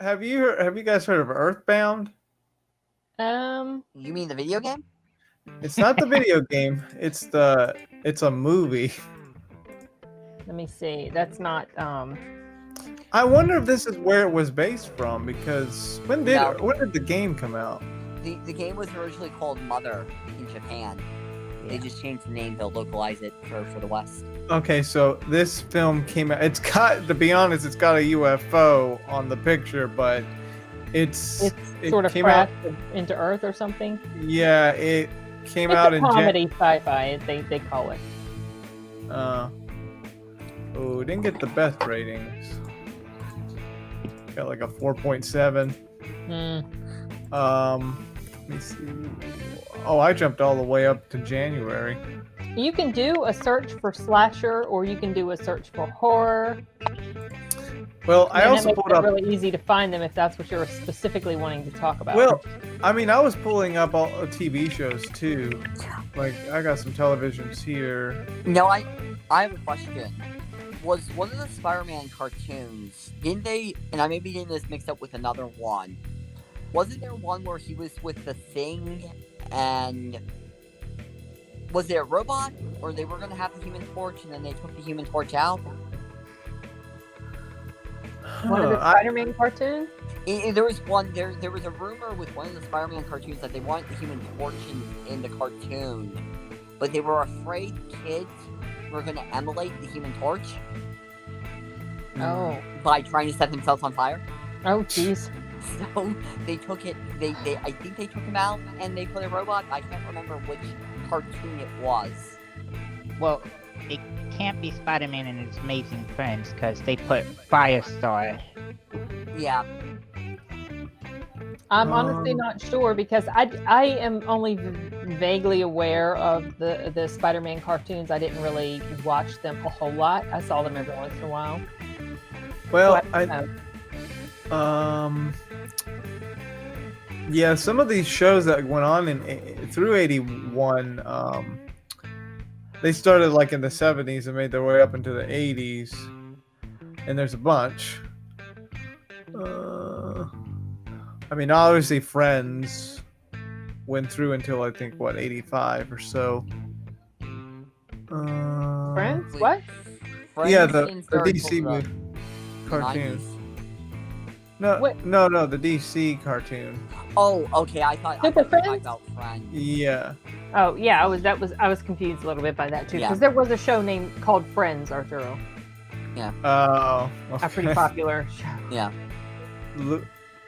have you guys heard of Earthbound? You mean the video game? It's not the video game. It's a movie. let me see. That's not. I wonder if this is where it was based from because when did the game come out? The game was originally called Mother in Japan. They just changed the name to localize it for the West. Okay, so this film came out. To be honest, it's got a UFO on the picture, but it sort of came out. crashed into Earth or something. Yeah, it came It's out a in comedy sci-fi. They call it. Didn't get the best ratings. Got like a 4.7. Let me see. Oh, I jumped all the way up to January. You can do a search for slasher, or you can do a search for horror. Well, I And also it makes pulled it up. really easy to find them if that's what you're specifically wanting to talk about. Well, I mean, I was pulling up all TV shows too. Like, I got some televisions here. No, I have a question. Was one of the Spider-Man cartoons, didn't they, and I may be getting this mixed up with another one, wasn't there one where he was with the Thing, and was it a robot, or they were going to have the Human Torch, and then they took the Human Torch out? One of the Spider-Man cartoons? There was one. There was a rumor with one of the Spider-Man cartoons that they wanted the Human Torch in the cartoon, but they were afraid kids were going to emulate the Human Torch. Oh. By trying to set themselves on fire. Oh, jeez. So they took it. I think they took him out and they put a robot. I can't remember which cartoon it was. Well, it can't be Spider-Man and his Amazing Friends because they put Firestar. Yeah. I'm honestly not sure because I am only vaguely aware of the Spider-Man cartoons. I didn't really watch them a whole lot. I saw them every once in a while. Well, So yeah, some of these shows that went on through 81, they started like in the 70s and made their way up into the 80s, and there's a bunch. I mean, obviously Friends went through until I think 85 or so. Friends? What? Friends Yeah, the started DC from the cartoon. 90s. No, the DC cartoon. Oh, okay. I thought you were talking about Friends. Yeah. Oh, yeah. I was confused a little bit by that too because there was a show called Friends, Arturo. Yeah. Oh. Okay. A pretty popular show. Yeah.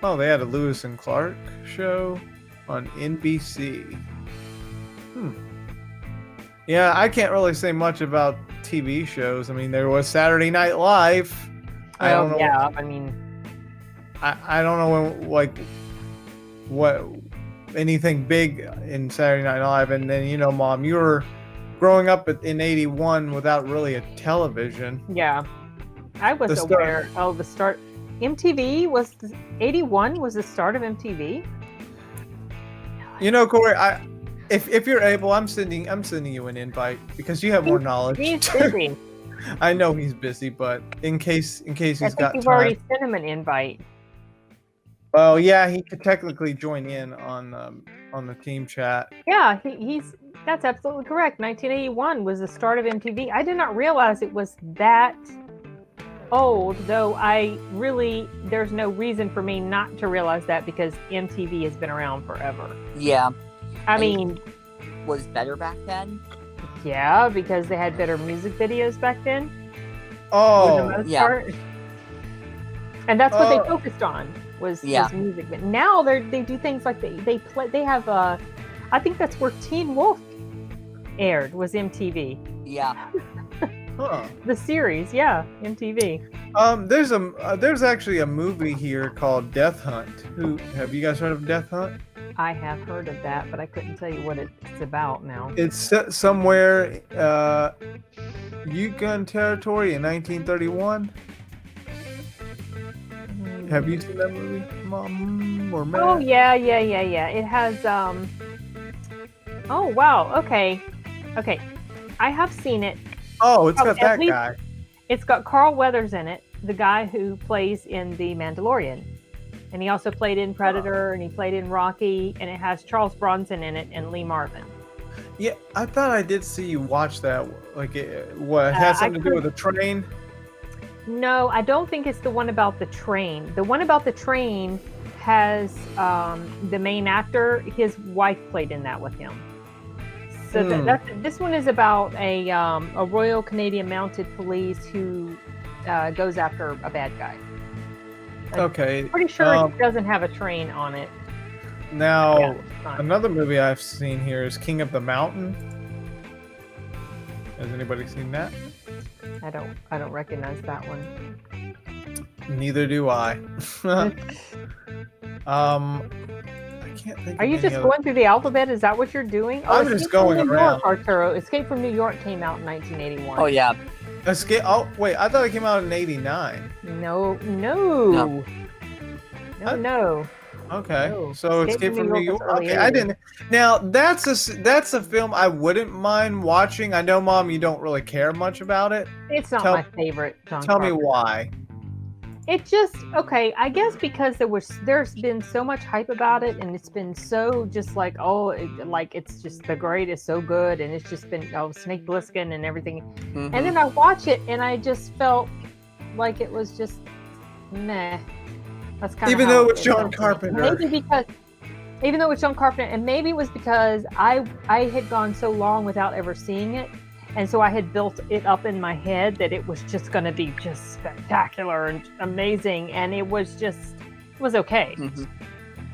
Oh, they had a Lewis and Clark show on NBC. Yeah, I can't really say much about TV shows. I mean, there was Saturday Night Live. I don't know. Yeah, I mean, I don't know what anything big in Saturday Night Live. And then, Mom, you were growing up in 81 without really a television. Yeah. I was aware of the start. MTV was 81 was the start of MTV. Corey, if you're able, I'm sending you an invite because you have more knowledge. He's busy. I know he's busy, but in case he's got you've time. already sent him an invite. Well, yeah, he could technically join in on the team chat. Yeah, that's absolutely correct. 1981 was the start of MTV. I did not realize it was that old, though there's no reason for me not to realize that because MTV has been around forever. Yeah. I mean, was better back then? Yeah, because they had better music videos back then. Oh, for the most part. And that's what they focused on was music. But now they do things like they have I think that's where Teen Wolf aired was MTV. Yeah. Huh. The series, yeah, MTV. There's actually a movie here called Death Hunt. Have you guys heard of Death Hunt? I have heard of that, but I couldn't tell you what it's about now. It's set somewhere Yukon territory in 1931. Have you seen that movie, Mom or Matt? Oh yeah. It has Oh wow. Okay. I have seen it. Oh, it's got that guy. It's got Carl Weathers in it, the guy who plays in The Mandalorian. And he also played in Predator, and he played in Rocky, and it has Charles Bronson in it and Lee Marvin. Yeah, I thought I did see you watch that. Like, what, it had something to do with a train? No, I don't think it's the one about the train. The one about the train has the main actor, his wife played in that with him. So this one is about a Royal Canadian Mounted Police who goes after a bad guy. Okay. I'm pretty sure it doesn't have a train on it. Now, another movie I've seen here is King of the Mountain. Has anybody seen that? I don't recognize that one. Neither do I. I can't think. Are you just going through the alphabet? Is that what you're doing? I'm just going around. Arturo, Escape from New York came out in 1981. Oh yeah. Escape. Oh wait, I thought it came out in '89. No. Okay, No. so Escape from New York. Okay, I didn't. Now that's a film I wouldn't mind watching. I know, Mom, you don't really care much about it. It's not my favorite. Tell me why. It just I guess because there's been so much hype about it, and it's been so just like it's just the greatest, so good, and it's just been Snake Plissken and everything. Mm-hmm. And then I watch it, and I just felt like it was just meh. That's kind of even though it's John Carpenter. Even though it's John Carpenter, and maybe it was because I had gone so long without ever seeing it, and so I had built it up in my head that it was just going to be just spectacular and amazing, and it was okay. Mm-hmm.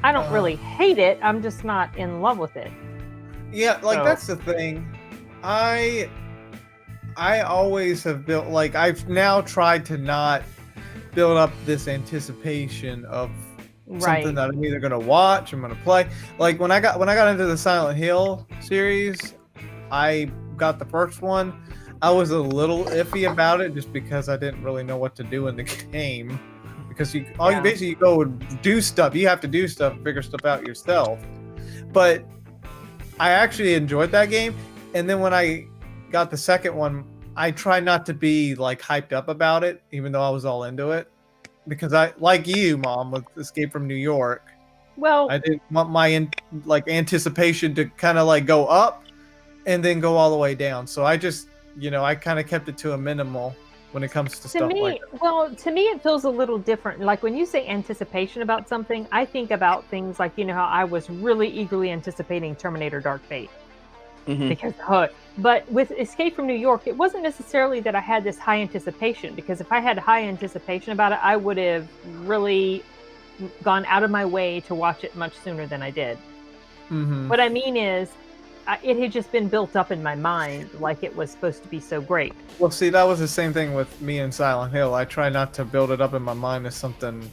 I don't really hate it. I'm just not in love with it. Yeah, that's the thing. I always have built I've now tried to not build up this anticipation of something that I'm either gonna watch, I'm gonna play. Like when I got into the Silent Hill series, I got the first one. I was a little iffy about it just because I didn't really know what to do in the game. Because you basically go and do stuff. You have to do stuff, figure stuff out yourself. But I actually enjoyed that game. And then when I got the second one, I try not to be hyped up about it, even though I was all into it, because I, like you, Mom, with Escape from New York. Well, I didn't want my anticipation to kind of go up and then go all the way down. So I just, I kind of kept it to a minimal when it comes to stuff like that. Well, to me, it feels a little different. Like when you say anticipation about something, I think about things like how I was really eagerly anticipating Terminator: Dark Fate. Mm-hmm. Because but with Escape from New York, it wasn't necessarily that I had this high anticipation, because if I had high anticipation about it, I would have really gone out of my way to watch it much sooner than I did. Mm-hmm. What I mean is, it had just been built up in my mind like it was supposed to be so great. Well, see, that was the same thing with me and Silent Hill. I try not to build it up in my mind as something,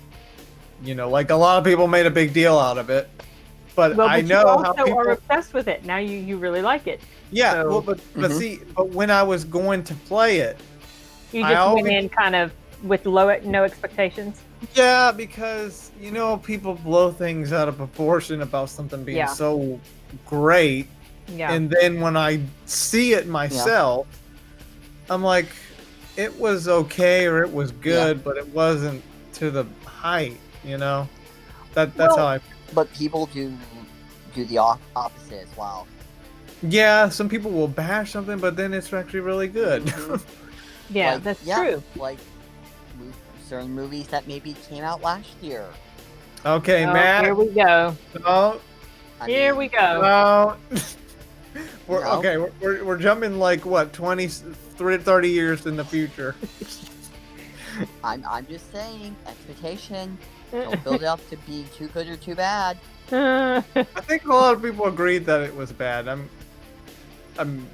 like a lot of people made a big deal out of it. But I know you also how people are obsessed with it. Now you really like it. Yeah, so, but when I was going to play it, you just went in kind of with no expectations. Yeah, because people blow things out of proportion about something being so great. Yeah. And then when I see it myself, I'm like, it was okay or it was good, but it wasn't to the height. That's how I. But people do the opposite as well. Yeah, some people will bash something, but then it's actually really good. Yeah, that's true. Like certain movies that maybe came out last year. Okay, Matt. Here we go. Oh, here we go. We're jumping 20, 30 years in the future. I'm just saying, expectation. Don't build it up to be too good or too bad. I think a lot of people agreed that it was bad. I'm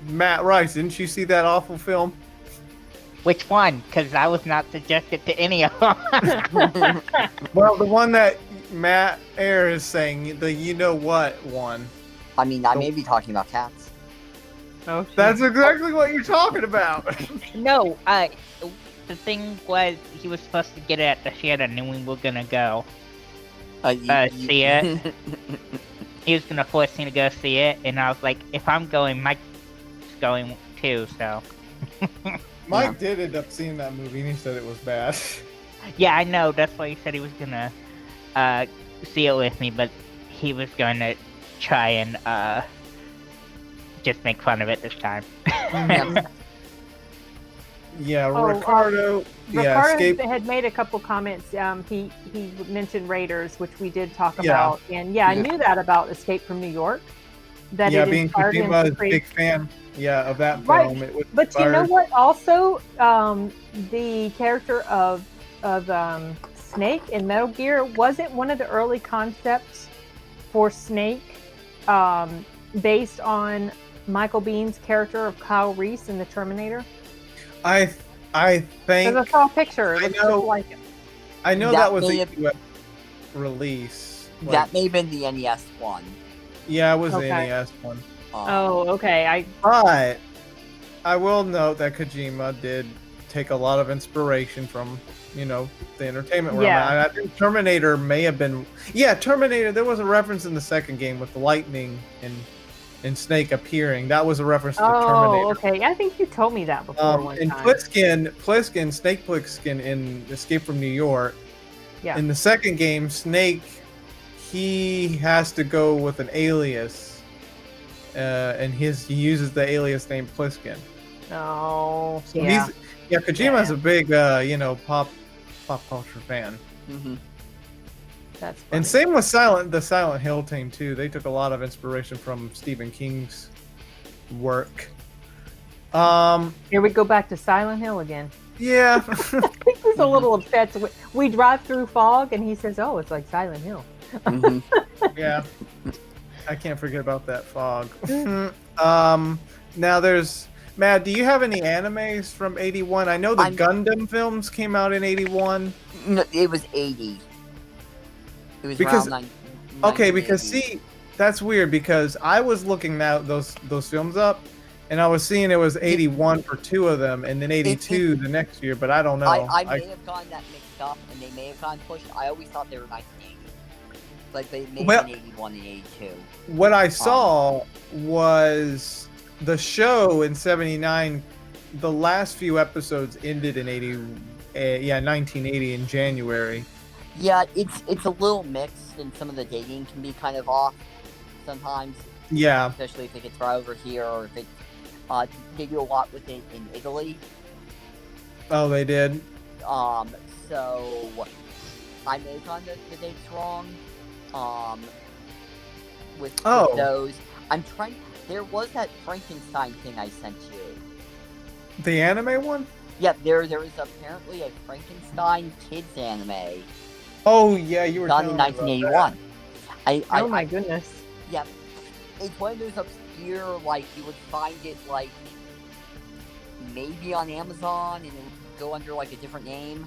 Matt Rice. Didn't you see that awful film? Which one? Because I was not suggested to any of them. Well, the one that Matt Air is saying, the you-know-what one. I mean, I may be talking about Cats. Oh, that's exactly what you're talking about. No, the thing was, he was supposed to get it at the theater, and then we were gonna go see it. He was gonna force me to go see it, and I was like, if I'm going, Mike's going too, so. Mike did end up seeing that movie, and he said it was bad. Yeah, I know. That's why he said he was gonna see it with me, but he was going to try and just make fun of it this time. Yeah, Oh, Ricardo. Yeah, Ricardo escape. had made a couple comments. He mentioned Raiders, which we did talk Yeah. about, and I knew that about Escape from New York. That Yeah, it being inspired him Kojima to is a create. big fan. Yeah, of that Right. film. It was But you know inspired. what? Also, the character of Snake in Metal Gear wasn't one of the early concepts for Snake, based on Michael Bihn's character of Kyle Reese in the Terminator. I think. Because I saw a picture. It I looks know. just like it. I know That that was may a have- US release. Like, That may have been the NES one. yeah, it was the Okay. NES one. Oh, okay. But I will note that Kojima did take a lot of inspiration from, the entertainment realm. Yeah. I think Terminator may have been. Yeah, Terminator. There was a reference in the second game with the lightning and Snake appearing. That was a reference to Terminator. Oh, okay. I think you told me that before one And time. Plissken, Snake Plissken in Escape from New York. Yeah. In the second game, Snake, he has to go with an alias, and he uses the alias name Plissken. Oh, So yeah. Kojima's a big, pop culture fan. Mm-hmm. That's funny. And same with the Silent Hill team too. They took a lot of inspiration from Stephen King's work. Here we go back to Silent Hill again. Yeah. He was a little upset. So we drive through fog, and he says, "Oh, it's like Silent Hill." Mm-hmm. Yeah. I can't forget about that fog. Now there's Matt, do you have any animes from 81? I know the Gundam films came out in 81. No, it was 80. It was Because- around Okay, because 1980. see, that's weird because I was looking those films up and I was seeing it was 81 for two of them and then 82 the next year, but I don't know. I may have gotten that mixed up, and they may have gotten pushed. I always thought they were 1980. Like, they may have been 81 and 82. What I saw was the show in 79. The last few episodes ended in 1980 in January. Yeah, it's a little mixed, and some of the dating can be kind of off sometimes, Yeah. especially if it gets right over here, or if it, they do a lot with it in Italy. Oh, they did. So I may have gotten the dates wrong. With those, I'm trying. There was that Frankenstein thing I sent you. The anime one? Yeah, there is apparently a Frankenstein kids anime Oh yeah, you were done telling in me about 1981. Oh my goodness. Yeah, it's one of those obscure, like, you would find it, like, maybe on Amazon, and it would go under, like, a different name.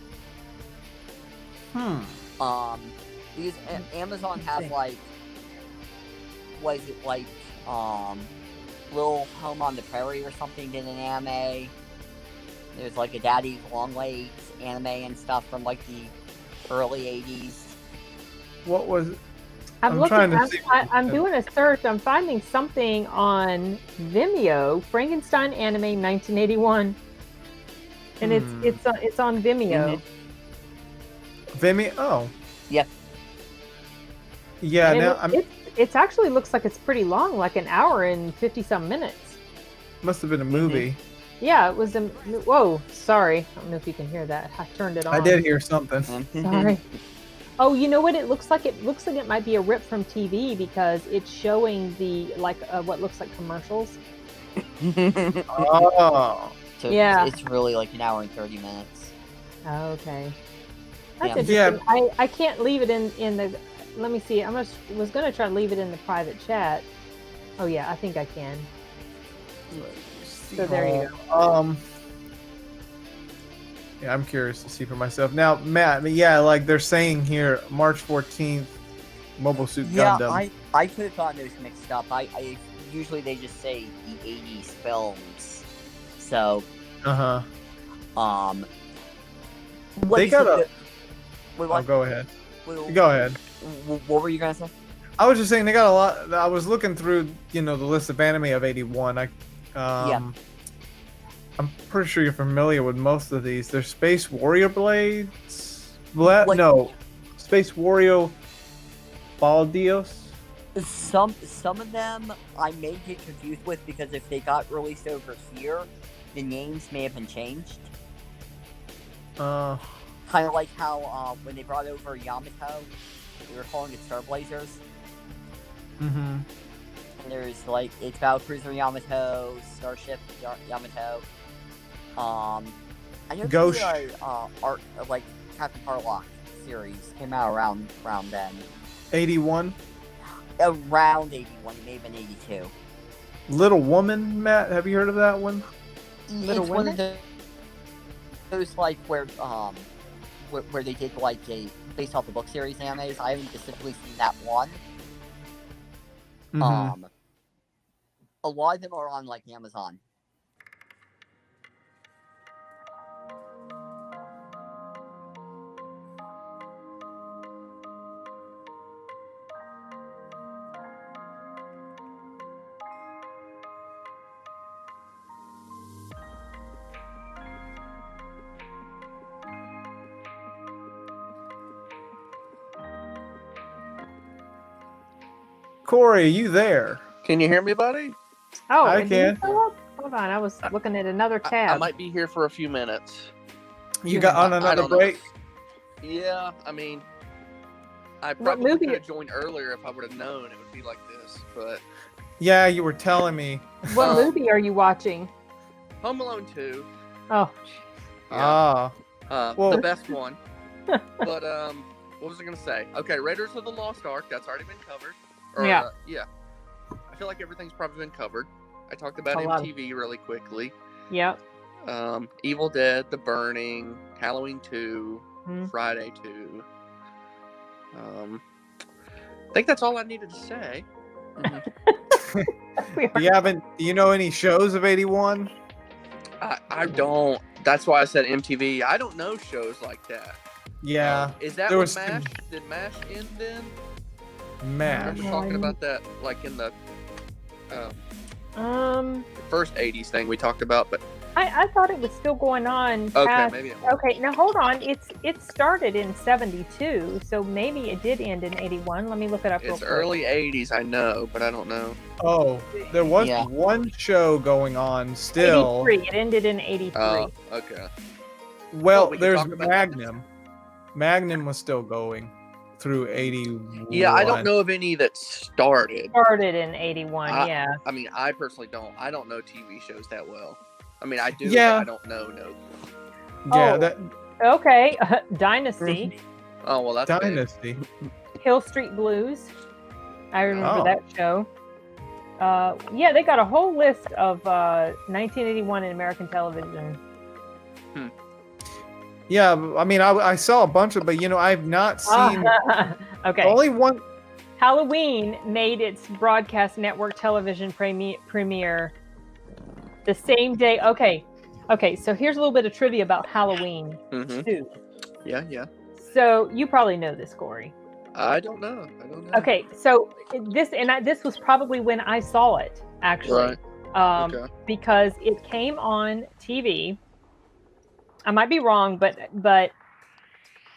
Because Amazon has, like, what is it, like, Little Home on the Prairie or something in an anime. There's, like, a Daddy's Long Legs anime and stuff from, like, the early 80s. What was? I'm trying looking. to see. I'm doing a search. I'm finding something on Vimeo. Frankenstein anime 1981, and it's on Vimeo. Vimeo. Oh. Yeah. Yeah. And Now it's actually looks like it's pretty long, like an hour and 50-some minutes. must have been a movie. Yeah, it was a. Whoa, sorry. I don't know if you can hear that. I turned it on. I did hear something. Sorry. Oh, you know what? It looks like it might be a rip from TV because it's showing the what looks like commercials. Oh. So Yeah. it's really like an hour and 30 minutes. Oh, okay. That's Yeah. interesting. I can't leave it in the. Let me see. Was gonna try to leave it in the private chat. Oh yeah, I think I can. So there you go. Yeah, I'm curious to see for myself. Now, Matt, yeah, like they're saying here, March 14th, Mobile Suit Gundam. I could have gotten those mixed up. I usually they just say the 80s films. So, They got a. Wait, Oh, go ahead. Wait, Go ahead. What were you gonna say? I was just saying they got a lot. I was looking through, the list of anime of 81. I'm pretty sure you're familiar with most of these. There's Space Warrior Blades. No, Space Wario Baldios. Some of them I may get confused with because if they got released over here, the names may have been changed. Kind of like how when they brought over Yamato, we were calling it Star Blazers. Mm-hmm. And there's like it's Battlecruiser Yamato, Starship Yamato. I know Ghost. art like Captain Harlock series came out around then. 81. Around 81, it may have been 82. Little Woman, Matt, have you heard of that one? Little It's one Women? of those like where they did like a based off the book series animes. I haven't specifically seen that one. Mm-hmm. A lot of them are on like Amazon. Corey, are you there? Can you hear me, buddy? Oh, I and did you can. show up? Hold on, I was looking at another I tab. might be here for a few minutes. You got on I another don't know. break? Yeah, I mean, I What probably movie- could have joined earlier if I would have known it would be like this. But Yeah, you were telling me. What movie are you watching? Home Alone 2, Oh, Ah. well- the best one. But what was I gonna say? Okay, Raiders of the Lost Ark. That's already been covered. Yeah. Yeah. I feel like everything's probably been covered. I talked about A lot. MTV really quickly. yep. Evil Dead, The Burning, Halloween 2, Mhm. Friday 2. I think that's all I needed to say. We are- Do you know any shows of 81? I don't. That's why I said MTV. I don't know shows like that. Yeah. Is that there what was some- MASH? Did MASH end then? I MASH. remember talking about that like in the Um, first 80s thing we talked about, but I thought it was still going on. okay, past- maybe it was. Okay, now hold on. It started in 72, so maybe it did end in 81. Let me look it up real It's quick. early 80s, I know, but I don't know. Oh, there was Yeah. one show going on still. 83. It ended in 83. Oh, okay. Well, Oh, we can there's talk about that. Magnum. Magnum was still going through 81. Yeah, I don't know of any that started. Started in 81, I- yeah. I mean, I personally don't. I don't know TV shows that well. I mean, I do, Yeah. but I don't know. No. Yeah, Oh. that Okay, Dynasty, Oh well, that's big. Dynasty. Hill Street Blues. I remember Oh. that show. Yeah, they got a whole list of 1981 in American television. Yeah, I mean, I saw a bunch of, but I've not seen Okay. only one. Halloween made its broadcast network television premiere the same day. Okay, so here's a little bit of trivia about Halloween Mm-hmm. 2. Yeah. So you probably know this, Corey. I don't know. Okay, so this was probably when I saw it, actually. Right. Okay. Because it came on TV. I might be wrong, but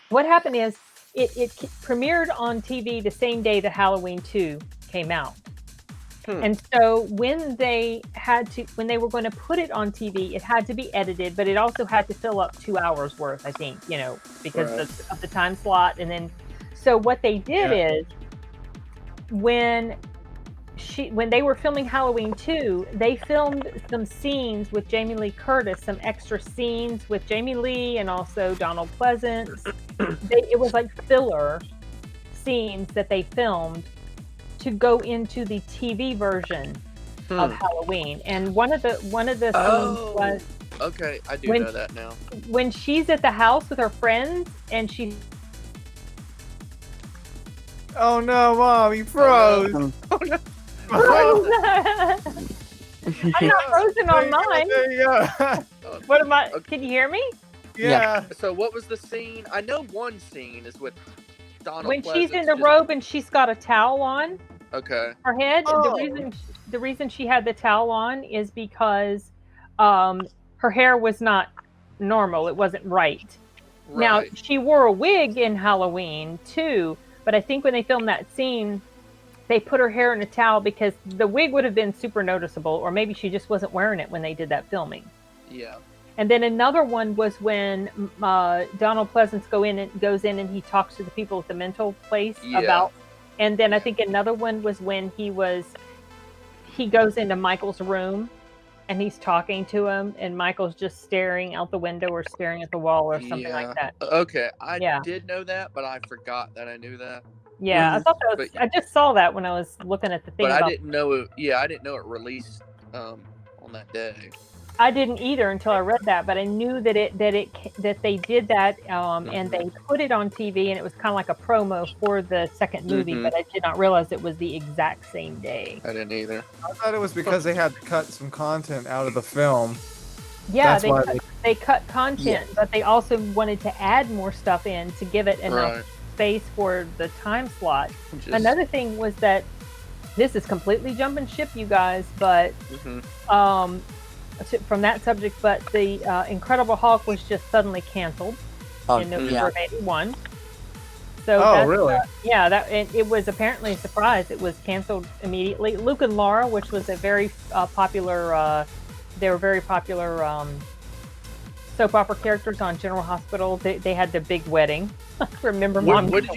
what happened is it premiered on TV the same day that Halloween 2 came out. And so when they were going to put it on TV, it had to be edited, but it also had to fill up 2 hours worth, I think, because Right. of the time slot. And then, so what they did is when they were filming Halloween 2, they filmed some scenes with Jamie Lee Curtis, some extra scenes with Jamie Lee and also Donald Pleasance. It was like filler scenes that they filmed to go into the TV version of Halloween. And one of the scenes was Okay, I do When- know that now. when she's at the house with her friends and she's Oh no, Mom, you froze. Oh no. I'm not frozen on mine. There you go. What am I? Okay. Can you hear me? Yeah. So what was the scene? I know one scene is with Donald. When she's Pleasance in the just- robe and she's got a towel on Okay. her head, Oh. the reason she had the towel on is because her hair was not normal. It wasn't right. Now, Right. she wore a wig in Halloween too, but I think when they filmed that scene, they put her hair in a towel because the wig would have been super noticeable, or maybe she just wasn't wearing it when they did that filming. Yeah. And then another one was when Donald Pleasance goes in and he talks to the people at the mental place about. And then I think another one was when he goes into Michael's room and he's talking to him, and Michael's just staring out the window or staring at the wall or something like that. Okay, I Yeah. did know that, but I forgot that I knew that. Yeah, I thought that was. I just saw that when I was looking at the thing. But I didn't know it. Yeah, I didn't know it released on that day. I didn't either until I read that, but I knew that they did that, and they put it on TV, and it was kind of like a promo for the second movie. But I did not realize it was the exact same day. I didn't either. I thought it was because they had to cut some content out of the film. Yeah, That's they cut content, but they also wanted to add more stuff in to give it enough space for the time slot. Another thing was that this is completely jumping ship, you guys, but from that subject, but the Incredible Hulk was just suddenly canceled in November of '81. So really? It was apparently a surprise. It was canceled immediately. Luke and Laura, which was a very popular, they were very popular soap opera characters on General Hospital. They had the big wedding. Remember, Mom? What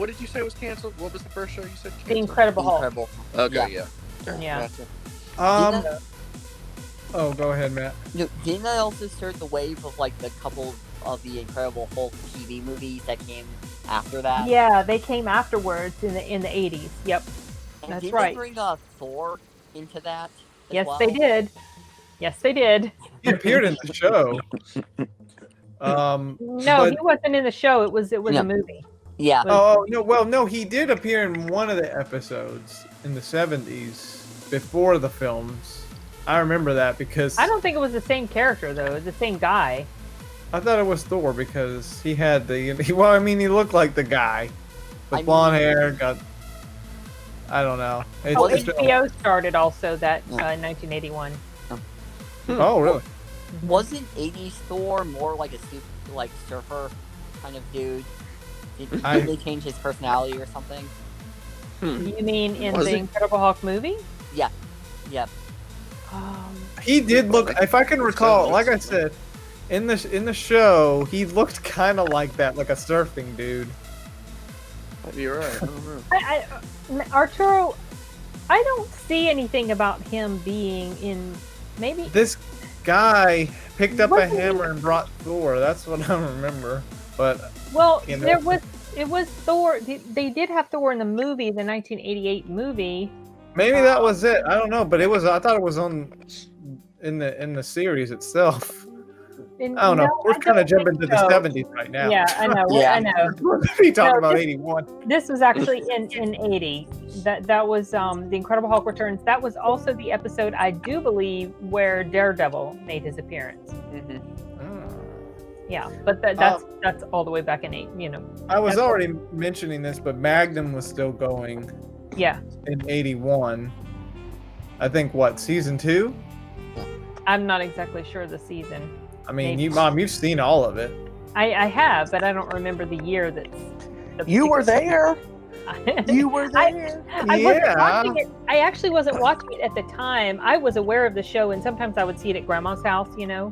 did you say was canceled? What was the first show you said canceled? The Incredible Hulk. Okay, Yeah. Gotcha. Oh, go ahead, Matt. Didn't that also start the wave of like the couple of the Incredible Hulk TV movies that came after that? Yeah, they came afterwards in the '80s. Yep, and that's didn't right. They bring Thor into that? Yes, well? they did. Yes, they did. He appeared in the show. No, he wasn't in the show. It was a movie. Yeah. Oh no! Well, no, he did appear in one of the episodes in the '70s before the films. I remember that because I don't think it was the same character though. It was the same guy. I thought it was Thor because he had he looked like the guy, with blonde hair. I don't know. HBO started also that in 1981. Oh, really? Wasn't '80s Thor more like a surfer kind of dude? Did they change his personality or something? You mean in the Incredible Hulk movie? Yeah. Yep. He did look, if I can recall, like I said, in the show, he looked kind of like that, like a surfing dude. You're right. Arturo, I don't see anything about him being in. Maybe this guy picked up a hammer and brought Thor. That's what I remember. But it was Thor. They did have Thor in the movie, the 1988 movie. Maybe that was it. I don't know, but it was. I thought it was in the series itself. I don't know. We're kind of jumping to the 70s right now. Yeah, I know. I know. We're talking about 81. This was actually in 80. That was the Incredible Hulk Returns. That was also the episode, I do believe, where Daredevil made his appearance. Yeah, but that's all the way back in I was already mentioning this, but Magnum was still going. Yeah. In 81. I think season 2? I'm not exactly sure the season. I mean, you've seen all of it. I have, but I don't remember the year You were there. You were there. I wasn't watching it. I actually wasn't watching it at the time. I was aware of the show, and sometimes I would see it at Grandma's house, and then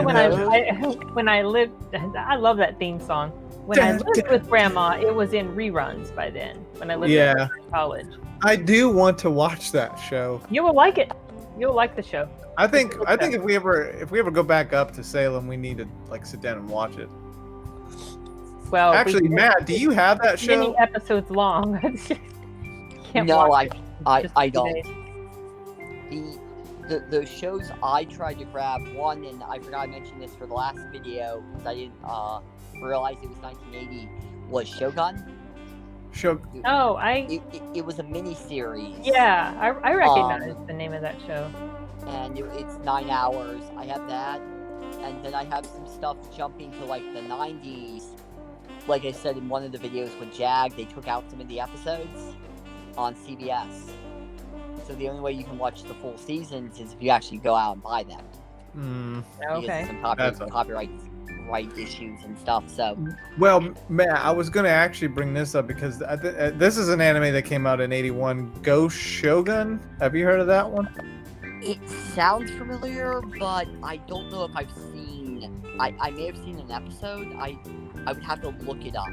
when I lived, I love that theme song. When I lived with Grandma, it was in reruns by then. When I lived in college. I do want to watch that show. You will like it. You'll like the show. I think if we ever go back up to Salem, we need to sit down and watch it. Well, actually, Matt, do you have that show? Many episodes long. No, I don't. The shows I tried to grab, one, and I forgot to mention this for the last video because I didn't realize it was 1980, was Shogun. Oh, it was a mini series. Yeah, I recognize the name of that show. And it's 9 hours. I have that, and then I have some stuff jumping to the 90s. Like I said in one of the videos with Jag, they took out some of the episodes on CBS. So the only way you can watch the full seasons is if you actually go out and buy them. Because Okay. of some That's a- copyright issues and stuff. So Well, Matt, I was gonna actually bring this up because this is an anime that came out in '81. Ghost Shogun. Have you heard of that one? it sounds familiar, but I don't know if I've seen. I may have seen an episode. I would have to look it up.